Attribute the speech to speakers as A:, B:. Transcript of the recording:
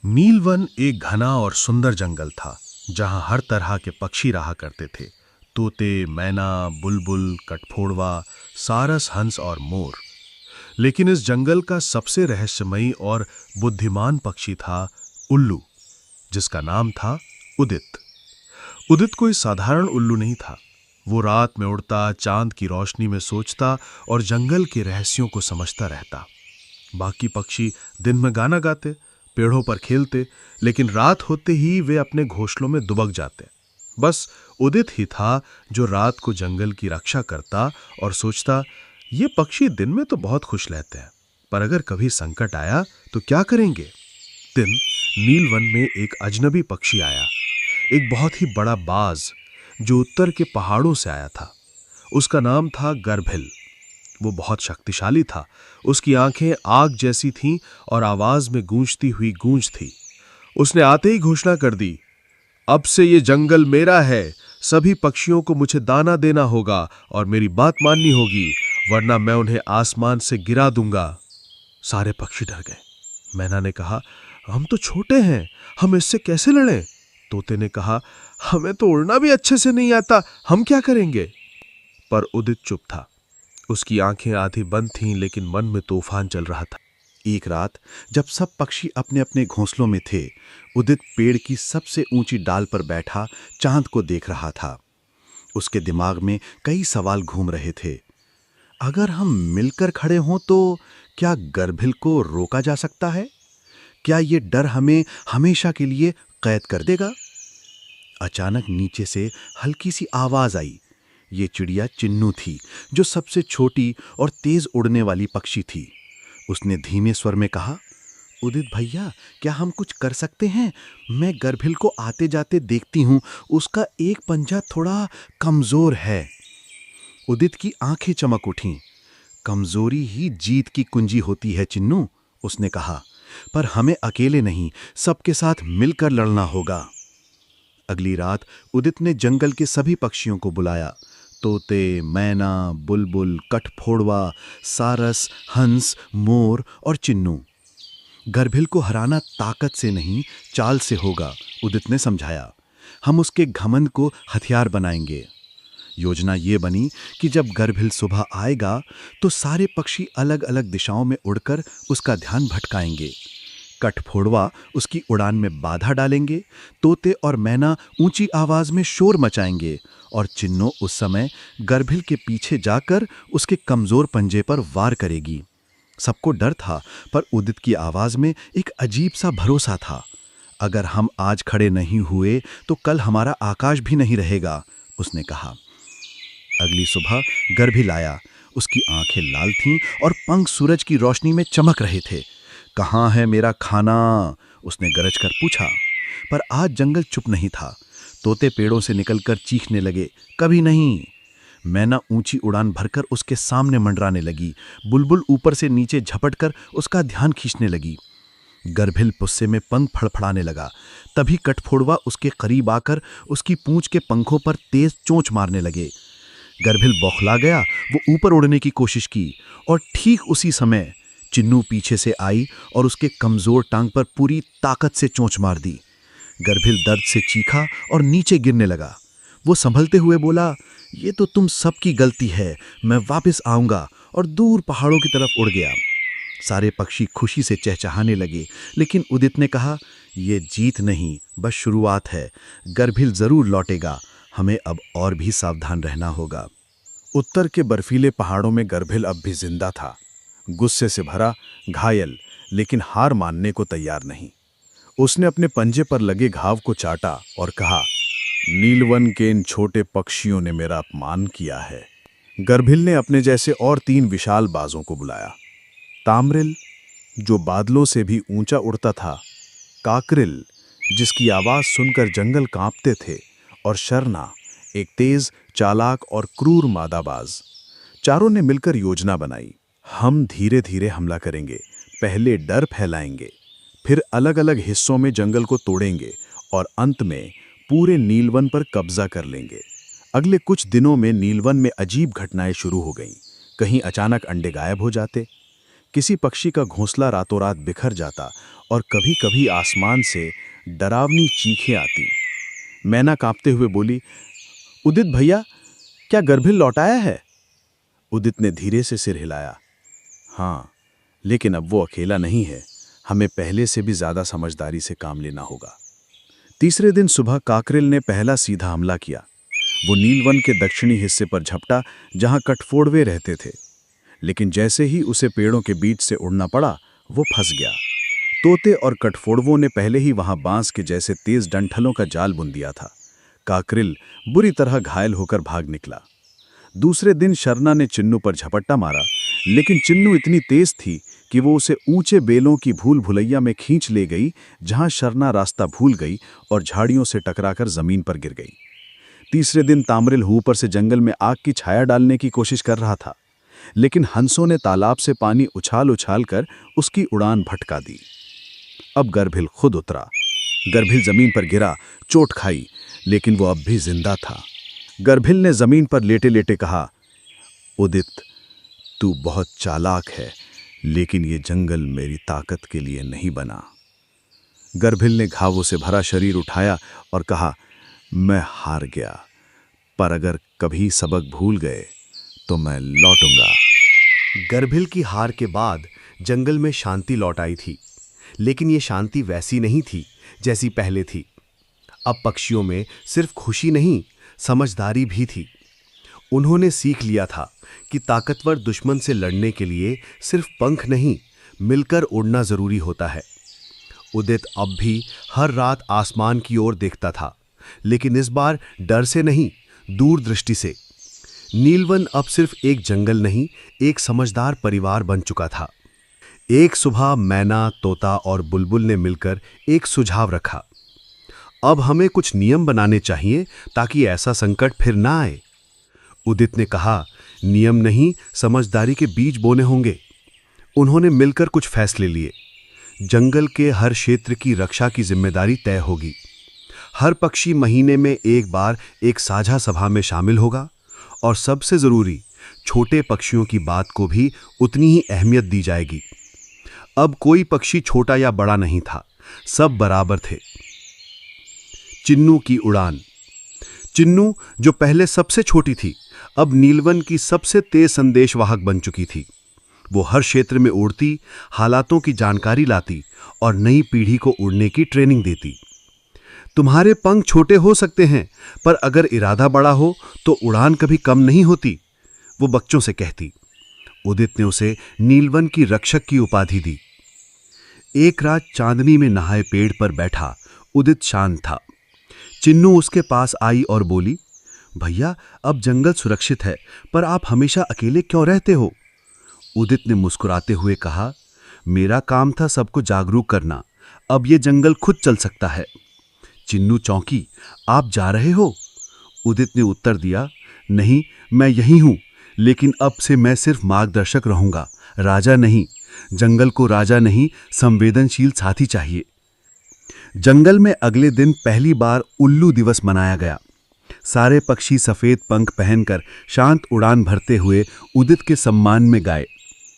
A: नीलवन एक घना और सुंदर जंगल था जहां हर तरह के पक्षी रहा करते थे। तोते, मैना, बुलबुल, कठफोड़वा, सारस, हंस और मोर। लेकिन इस जंगल का सबसे रहस्यमयी और बुद्धिमान पक्षी था उल्लू, जिसका नाम था उदित। उदित कोई साधारण उल्लू नहीं था। वो रात में उड़ता, चांद की रोशनी में सोचता और जंगल के रहस्यों को समझता रहता। बाकी पक्षी दिन में गाना गाते, पेड़ों पर खेलते, लेकिन रात होते ही वे अपने घोंसलों में दुबक जाते। बस उदित ही था जो रात को जंगल की रक्षा करता और सोचता, ये पक्षी दिन में तो बहुत खुश रहते हैं, पर अगर कभी संकट आया तो क्या करेंगे। दिन नीलवन में एक अजनबी पक्षी आया, एक बहुत ही बड़ा बाज जो उत्तर के पहाड़ों से आया था। उसका नाम था गर्भिल। वो बहुत शक्तिशाली था। उसकी आंखें आग जैसी थीं और आवाज में गूंजती हुई गूंज थी। उसने आते ही घोषणा कर दी, अब से ये जंगल मेरा है। सभी पक्षियों को मुझे दाना देना होगा और मेरी बात माननी होगी, वरना मैं उन्हें आसमान से गिरा दूंगा। सारे पक्षी डर गए। मैना ने कहा, हम तो छोटे हैं, हम इससे कैसे लड़ें? तोते ने कहा, हमें तो उड़ना भी अच्छे से नहीं आता, हम क्या करेंगे? पर उदित चुप था। उसकी आंखें आधी बंद थीं, लेकिन मन में तूफान चल रहा था।
B: एक रात जब सब पक्षी अपने अपने घोंसलों में थे, उदित पेड़ की सबसे ऊंची डाल पर बैठा चांद को देख रहा था। उसके दिमाग में कई सवाल घूम रहे थे। अगर हम मिलकर खड़े हों तो क्या गर्भिल को रोका जा सकता है? क्या ये डर हमें हमेशा के लिए कैद कर देगा? अचानक नीचे से हल्की सी आवाज आई। ये चिड़िया चिन्नू थी, जो सबसे छोटी और तेज उड़ने वाली पक्षी थी। उसने धीमे स्वर में कहा, उदित भैया, क्या हम कुछ कर सकते हैं? मैं गर्भिल को आते जाते देखती हूं, उसका एक पंजा थोड़ा कमजोर है। उदित की आंखें चमक उठीं। कमजोरी ही जीत की कुंजी होती है चिन्नू, उसने कहा, पर हमें अकेले नहीं, सबके साथ मिलकर लड़ना होगा। अगली रात उदित ने जंगल के सभी पक्षियों को बुलाया। तोते, मैना, बुलबुल, कठफोड़वा, सारस, हंस, मोर और चिन्नू। गर्भिल को हराना ताकत से नहीं, चाल से होगा, उदित ने समझाया। हम उसके घमंड को हथियार बनाएंगे। योजना ये बनी कि जब गर्भिल सुबह आएगा तो सारे पक्षी अलग अलग दिशाओं में उड़कर उसका ध्यान भटकाएंगे। कठफोड़वा उसकी उड़ान में बाधा डालेंगे, तोते और मैना ऊंची आवाज में शोर मचाएंगे और चिन्नो उस समय गर्भिल के पीछे जाकर उसके कमजोर पंजे पर वार करेगी। सबको डर था, पर उदित की आवाज में एक अजीब सा भरोसा था। अगर हम आज खड़े नहीं हुए तो कल हमारा आकाश भी नहीं रहेगा, उसने कहा। अगली सुबह गर्भिल आया। उसकी आंखें लाल थीं और पंख सूरज की रोशनी में चमक रहे थे। कहाँ है मेरा खाना? उसने गरज कर पूछा। पर आज जंगल चुप नहीं था। तोते पेड़ों से निकलकर चीखने लगे, कभी नहीं। मैना ऊंची उड़ान भरकर उसके सामने मंडराने लगी। बुलबुल ऊपर से नीचे झपटकर उसका ध्यान खींचने लगी। गर्भिल पुस्से में पंख फड़फड़ाने लगा। तभी कठफोड़वा उसके करीब आकर उसकी पूंछ के पंखों पर तेज चोंच मारने लगे। गर्भिल बौखला गया। वो ऊपर उड़ने की कोशिश की और ठीक उसी समय चिन्नू पीछे से आई और उसके कमजोर टांग पर पूरी ताकत से चोंच मार दी। गर्भिल दर्द से चीखा और नीचे गिरने लगा। वो संभलते हुए बोला, ये तो तुम सबकी गलती है, मैं वापस आऊंगा, और दूर पहाड़ों की तरफ उड़ गया। सारे पक्षी खुशी से चहचहाने लगे, लेकिन उदित ने कहा, ये जीत नहीं, बस शुरुआत है। गर्भिल जरूर लौटेगा, हमें अब और भी सावधान रहना होगा।
A: उत्तर के बर्फीले पहाड़ों में गर्भिल अब भी जिंदा था, गुस्से से भरा, घायल, लेकिन हार मानने को तैयार नहीं। उसने अपने पंजे पर लगे घाव को चाटा और कहा, नीलवन के इन छोटे पक्षियों ने मेरा अपमान किया है। गर्भिल ने अपने जैसे और 3 विशाल बाजों को बुलाया। तामरिल, जो बादलों से भी ऊंचा उड़ता था, काकरिल, जिसकी आवाज सुनकर जंगल कांपते थे, और शरना, एक तेज, चालाक और क्रूर मादाबाज। चारों ने मिलकर योजना बनाई। हम धीरे धीरे हमला करेंगे, पहले डर फैलाएंगे, फिर अलग अलग हिस्सों में जंगल को तोड़ेंगे और अंत में पूरे नीलवन पर कब्जा कर लेंगे।
B: अगले कुछ दिनों में नीलवन में अजीब घटनाएं शुरू हो गईं। कहीं अचानक अंडे गायब हो जाते, किसी पक्षी का घोंसला रातों रात बिखर जाता और कभी-कभी आसमान से डरावनी चीखें आती। मैना कांपते हुए बोली, उदित भैया, क्या गर्भिल लौट आया है? उदित ने धीरे से सिर हिलाया। हाँ, लेकिन अब वो अकेला नहीं है। हमें पहले से भी ज्यादा समझदारी से काम लेना होगा। तीसरे दिन सुबह काकरिल ने पहला सीधा हमला किया। वो नीलवन के दक्षिणी हिस्से पर झपटा, जहां कटफोड़वे रहते थे। लेकिन जैसे ही उसे पेड़ों के बीच से उड़ना पड़ा, वो फंस गया। तोते और कटफोड़वों ने पहले ही वहां बांस के जैसे तेज डंठलों का जाल बुन दिया था। काकरिल बुरी तरह घायल होकर भाग निकला। दूसरे दिन शरना ने चिन्नू पर झपट्टा मारा, लेकिन चिन्नू इतनी तेज थी कि वो उसे ऊंचे बेलों की भूल भुलैया में खींच ले गई, जहां शरना रास्ता भूल गई और झाड़ियों से टकराकर जमीन पर गिर गई। तीसरे दिन तामरिल ऊपर से जंगल में आग की छाया डालने की कोशिश कर रहा था, लेकिन हंसों ने तालाब से पानी उछाल उछाल कर उसकी उड़ान भटका दी। अब गर्भिल खुद उतरा। गर्भिल जमीन पर गिरा, चोट खाई, लेकिन वो अब भी जिंदा था। गर्भिल ने जमीन पर लेटे लेटे कहा, उदित, तू बहुत चालाक है, लेकिन ये जंगल मेरी ताकत के लिए नहीं बना। गर्भिल ने घावों से भरा शरीर उठाया और कहा, मैं हार गया, पर अगर कभी सबक भूल गए तो मैं लौटूंगा।
C: गर्भिल की हार के बाद जंगल में शांति लौट आई थी, लेकिन ये शांति वैसी नहीं थी जैसी पहले थी। अब पक्षियों में सिर्फ खुशी नहीं, समझदारी भी थी। उन्होंने सीख लिया था कि ताकतवर दुश्मन से लड़ने के लिए सिर्फ पंख नहीं, मिलकर उड़ना जरूरी होता है। उदित अब भी हर रात आसमान की ओर देखता था, लेकिन इस बार डर से नहीं, दूरदृष्टि से। नीलवन अब सिर्फ एक जंगल नहीं, एक समझदार परिवार बन चुका था। एक सुबह मैना, तोता और बुलबुल ने मिलकर एक सुझाव रखा। अब हमें कुछ नियम बनाने चाहिए ताकि ऐसा संकट फिर ना आए। उदित ने कहा, नियम नहीं, समझदारी के बीज बोने होंगे। उन्होंने मिलकर कुछ फैसले लिए। जंगल के हर क्षेत्र की रक्षा की जिम्मेदारी तय होगी। हर पक्षी महीने में एक बार एक साझा सभा में शामिल होगा, और सबसे जरूरी, छोटे पक्षियों की बात को भी उतनी ही अहमियत दी जाएगी। अब कोई पक्षी छोटा या बड़ा नहीं था, सब बराबर थे। चिन्नू की उड़ान। चिन्नू, जो पहले सबसे छोटी थी, अब नीलवन की सबसे तेज संदेशवाहक बन चुकी थी। वो हर क्षेत्र में उड़ती, हालातों की जानकारी लाती और नई पीढ़ी को उड़ने की ट्रेनिंग देती। तुम्हारे पंख छोटे हो सकते हैं, पर अगर इरादा बड़ा हो तो उड़ान कभी कम नहीं होती, वो बच्चों से कहती। उदित ने उसे नीलवन की रक्षक की उपाधि दी। एक रात चांदनी में नहाए पेड़ पर बैठा उदित शांत था। चिन्नू उसके पास आई और बोली, भैया, अब जंगल सुरक्षित है, पर आप हमेशा अकेले क्यों रहते हो? उदित ने मुस्कुराते हुए कहा, मेरा काम था सबको जागरूक करना, अब ये जंगल खुद चल सकता है। चिन्नू चौंकी, आप जा रहे हो? उदित ने उत्तर दिया, नहीं, मैं यही हूं, लेकिन अब से मैं सिर्फ मार्गदर्शक रहूंगा, राजा नहीं। जंगल को राजा नहीं, संवेदनशील साथी चाहिए। जंगल में अगले दिन पहली बार उल्लू दिवस मनाया गया। सारे पक्षी सफेद पंख पहनकर शांत उड़ान भरते हुए उदित के सम्मान में गाए।